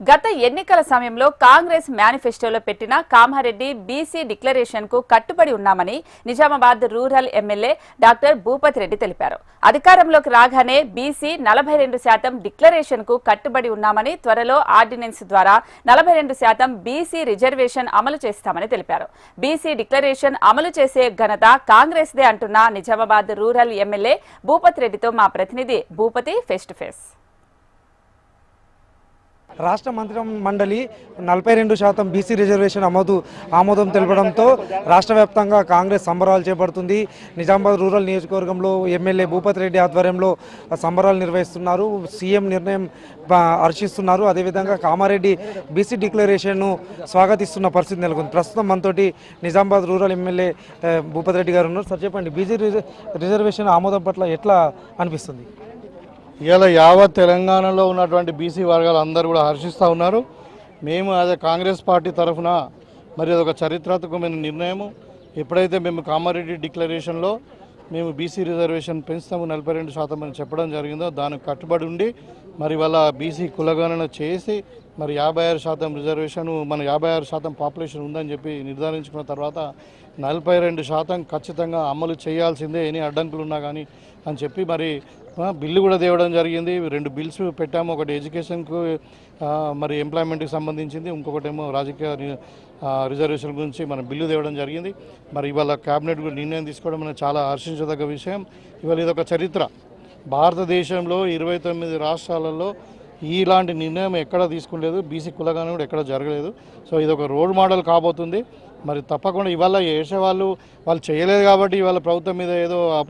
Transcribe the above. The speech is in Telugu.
గత ఎన్నికల సమయంలో కాంగ్రెస్ మేనిఫెస్టోలో పెట్టిన కామారెడ్డి బీసీ డిక్లరేషన్ కు కట్టుబడి ఉన్నామని Nizamabad rural MLA doctor Bhupathi Reddy తెలిపారు. అధికారంలోకి రాగానే బీసీ 42% డిక్లరేషన్ కు కట్టుబడి ఉన్నామని, త్వరలో ఆర్డినెన్స్ ద్వారా 42% బీసీ రిజర్వేషన్ అమలు చేస్తామని తెలిపారు. బీసీ డిక్లరేషన్ అమలు చేసే ఘనత కాంగ్రెస్ దే అంటున్న నిజామాబాద్ రూరల్ ఎమ్మెల్యే భూపతి రెడ్డితో మా ప్రతినిధి భూపతి ఫేస్ టు ఫేస్. రాష్ట్ర మంత్రి మండలి 42% బీసీ రిజర్వేషన్ ఆమోదం తెలపడంతో రాష్ట్ర వ్యాప్తంగా కాంగ్రెస్ సంబరాలు చేపడుతుంది. నిజామాబాద్ రూరల్ నియోజకవర్గంలో ఎమ్మెల్యే భూపతి రెడ్డి ఆధ్వర్యంలో సంబరాలు నిర్వహిస్తున్నారు. సీఎం నిర్ణయం హర్షిస్తున్నారు. అదేవిధంగా కామారెడ్డి బీసీ డిక్లరేషన్ను స్వాగతిస్తున్న పరిస్థితి నెలకొంది. ప్రస్తుతం మనతోటి నిజామాబాద్ రూరల్ ఎమ్మెల్యే భూపతి రెడ్డి గారు ఉన్నారు. సార్ చెప్పండి, బీసీ రిజర్వేషన్ ఆమోదం పట్ల ఎట్లా అనిపిస్తుంది? ఇలా యావత్ తెలంగాణలో ఉన్నటువంటి బీసీ వర్గాలు అందరూ కూడా హర్షిస్తూ ఉన్నారు. మేము అదే కాంగ్రెస్ పార్టీ తరఫున మరి అదొక చరిత్రాత్మకమైన నిర్ణయము. ఎప్పుడైతే మేము కామారెడ్డి డిక్లరేషన్లో మేము బీసీ రిజర్వేషన్ పెంచుతాము 42% అని చెప్పడం జరిగిందో దానికి కట్టుబడి ఉండి మరి వాళ్ళ బీసీ కులగణన చేసి మరి 56% రిజర్వేషన్ మన 56% పాపులేషన్ ఉందని చెప్పి నిర్ధారించుకున్న తర్వాత 42% ఖచ్చితంగా అమలు చేయాల్సిందే, ఎన్ని అడ్డంకులు ఉన్నా కానీ అని చెప్పి మరి బిల్లు కూడా తేవడం జరిగింది. 2 బిల్స్ పెట్టాము. ఒకటి ఎడ్యుకేషన్కు మరి ఎంప్లాయ్మెంట్కి సంబంధించింది, ఇంకొకటేమో రాజకీయ రిజర్వేషన్ గురించి మన బిల్లు తేవడం జరిగింది. మరి ఇవాళ క్యాబినెట్ నిర్ణయం తీసుకోవడం అనేది చాలా హర్షించదగ్గ విషయం. ఇవాళ ఇదొక చరిత్ర. భారతదేశంలో 29 రాష్ట్రాలలో ఇలాంటి నిర్ణయం ఎక్కడ తీసుకోలేదు, బీసీ కులగానే కూడా ఎక్కడ జరగలేదు. సో ఇదొక రోల్ మోడల్ కాబోతుంది. మరి తప్పకుండా ఇవాళ చేసే వాళ్ళు చేయలేదు కాబట్టి ఇవాళ ప్రభుత్వం మీద ఏదో